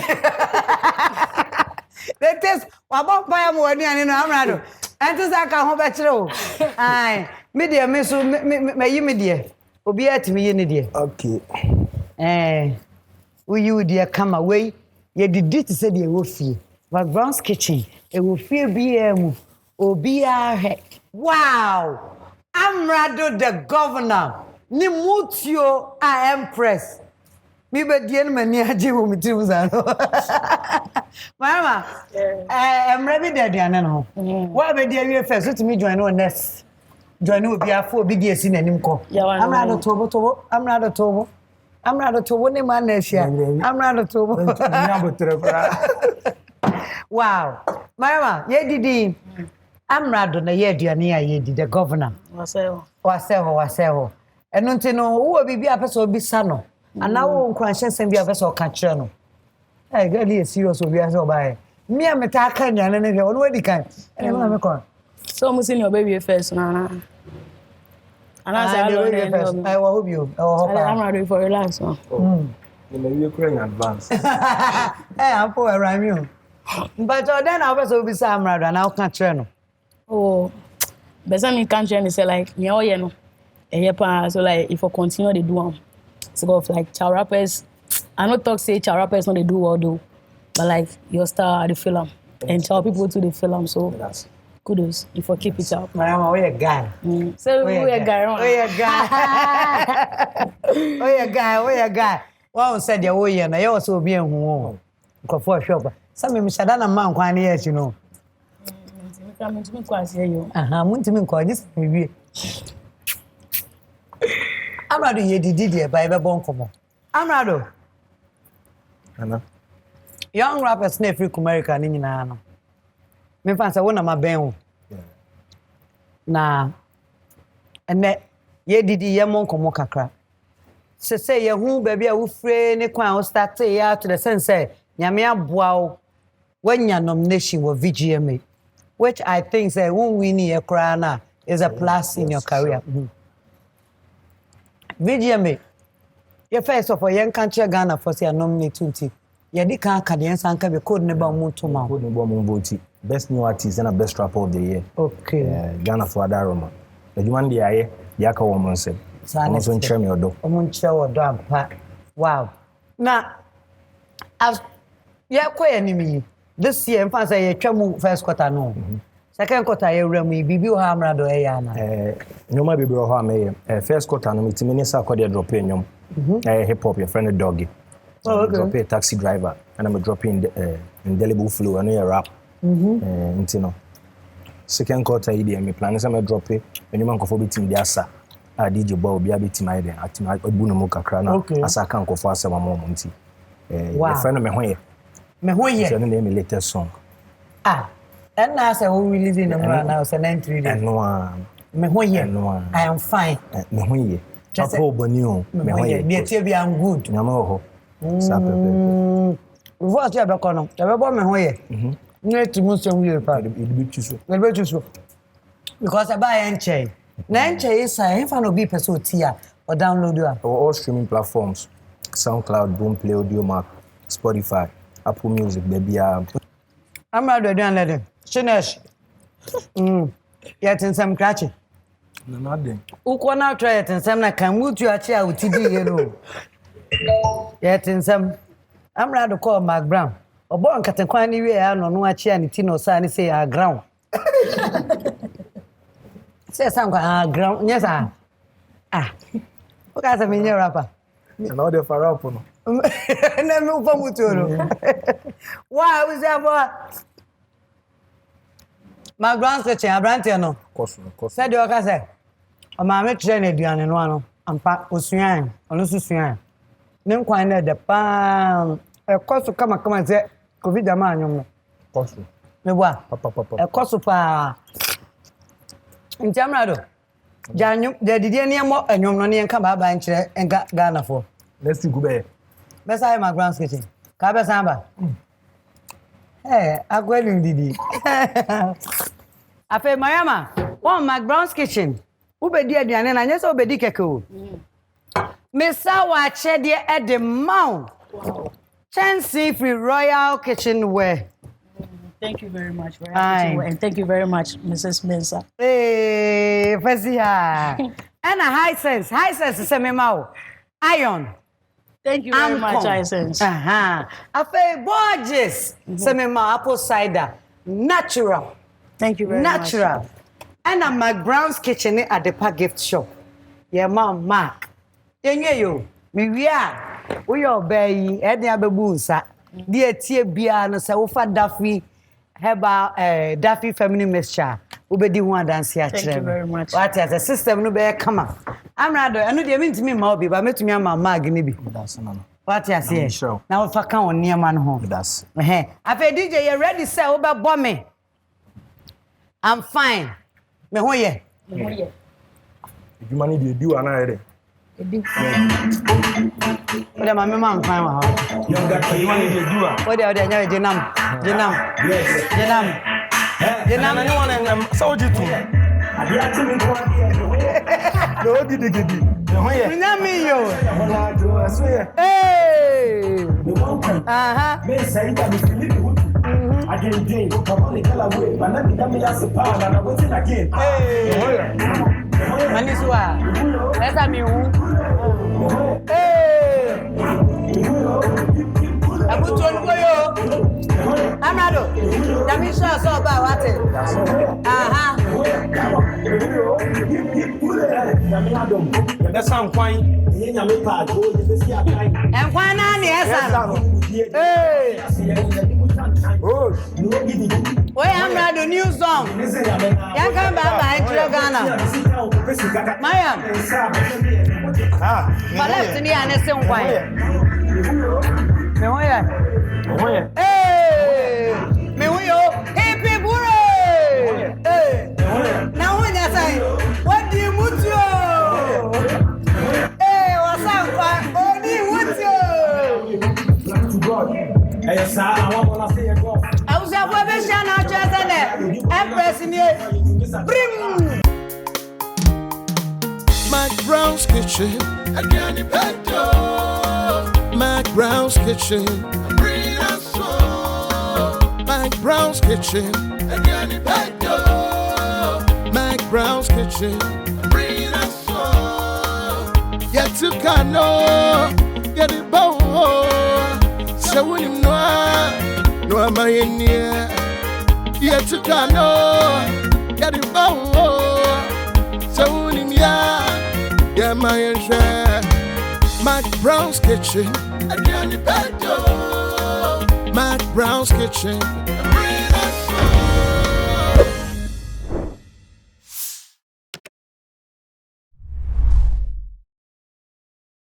The taste. About buy money and Amerado. And this I can home by children. Aye. Media, me so me you media. Obi at me in dear. Okay. Will you dear come away? You did it say the woofy. McBrown's kitchen. It will feel BM. Obi wow. Amerado the governor. Ni mutio a empress. Me be the enemy near Jim with you. Mama, I'm ready there, Diana. What be the first to me join on next? Join will be a 4 big years in an imco. I'm rather tobo. I'm rather tobo. I'm rather tobo. Name man I'm rather tobo. Wow. Mama, ye did Amerado na ye Diana ye did the governor. Waseho. And no who will be a person be sano. And now conscience and be a vessel catcher. No, I really serious will be as well by me. I'm a takan and already can. So, I'm seeing your baby first, Nana. And I hope you. I'm ready for relax. You're crying advance. I'm poor around you. But then I was will be some rather and I'll catch you. Oh, but some country say like, me, you know. So like if I continue to do them, so go like child rappers. I not talk say child rappers not they do or do, but like your star at the film and child people to the film. So kudos if I keep it up. Mama, we a guy. So we a guy. We a guy. One said your way and I also be in home. Go for a shop. Some of Shadana man quite years, you know. I'm to me quite hear you. I'm to me quite this maybe. Amerado ye did by a bon como. Amerado. Young rappers ne free America ni nyina no. Me fancy wona ma ben ho. Na ene ye didi ye mon komo kakra. Se ye hu ba bia wo free ne kwan wo start ya to the sense nyame aboa wo wanya nomination wo VGMA, which I think say won win ye kra na is a plus in your career. VGMA, your first of all, young country Ghana for say nominate 20. You di kan Canadians and be code never move to man. Code never move best new artist and best rapper of the year. Okay. Ghana for Adaroma. The one day I yaka woman said. I'm also in Chemi Odo. Wow. Now, as yeah, quite enemy. This year, in fact, I travel first quarter no. Second quarter, I remi bibi o Amerado eyana. Nyoma bibi o me first quarter no mitimi ni sa kwade drop nyom. Hip hop your friend Doggy. Drop a taxi driver and I'm dropping indelible flow and a rap. Ntino. Second quarter ide me plan say me drop e nyoma nkofo bitim dia sa. A DJ Bow be a bit my day at my Obuno Mukakra as I can't go for some moment. Your friend of me hoye. So name latest song. And now say who release in now say 93 and no me hoye. I am fine. Me hoye. Just hope bonio. Me hoye. Me I'm good. Nyama ho. What you be kono? You be me hoye. Net to musem we pa. It be chuso. We be chuso. Because I buy enche. Na enche is if I no be person tia or download you. All streaming platforms. SoundCloud, Boomplay, Audiomack, Spotify, Apple Music, baby. Amerado don let them. Chinesh. Yet in some cratchy. Nothing. Uko now try it and some like can move to a chair with TV, you know. Yet in some Amerado call McBrown. Or born Cataquani, we are no watch and Tino Sani say our ground. Say some ground, yes, what does I mean, your rapper? And all the Farapono. And then move on with you. Why was that boy? McBrown's kitchen, I brand you know. Course. Said you say. A mamma trained Dian and one. I'm packed with swine, or no swine. Name quite the palm. A cost to come and say, Covid a man. Course. No, what? A cost of in Amerado. Janum, the Didian more and your money and come up and got Ghana for. Let's go back. Best I McBrown's kitchen. Cabasamba. Hey, I'm going Didi. I pay my ama. One McBrown's kitchen. Who be dear Diana and yes, obedi keko. Miss Sawa Chedia at the Mount. Chancy free Royal Kitchenware. Thank you very much for having me. And thank you very much, Mrs. Mensah. Hey, Fazia. And a high sense is a memo. Iron. Thank you very much, High Sense. I feel gorgeous. Semema apple cider. Natural. Thank you very much. Natural. And a McBrown's kitchen at the Park Gift Shop. Yeah, Mom, Mark. You, we are. We are bay, Edna Babusa. Dear Tia Biano, Saufa Duffy, Heba, Duffy Family Mixture. Ubedi one dance here. Thank you very much. What as a system no bear come on. Amerado, I know they mean to me, Mobby, but met me on my mag, maybe. What you say? Now, if I come on near man home. That's. I feel DJ, you ready, sir, about bombing. I'm fine. Me who ye? You money do another. What am I, man? Fine. What are they? Jenam. Anyone and Saudi too. No, did they give you? Hey! Maniswa. Let's have you. Hey! Amerado, Damisha saw about what? That's how I'm fine. And why not? Yes, hey! Why Amerado new song? You come back by Ghana. Mayam. But left in the answer why. Hey! Me we yo, hey people! Hey! Now when I say, what do you want to? Hey, what's up? What do you want to? Hey, sir, I want to say a go. I was a professional now, just Empress in here. Brim! McBrown's kitchen, again the pedo. McBrown's kitchen, bring us so. McBrown's kitchen, again the pedo. McBrown's kitchen, bring us so. Yet to cano, get it bow. So when you know, no am I in here. Yet to cano, get it bow. So when you yeah, my share. McBrown's kitchen, again the pedo. McBrown's kitchen.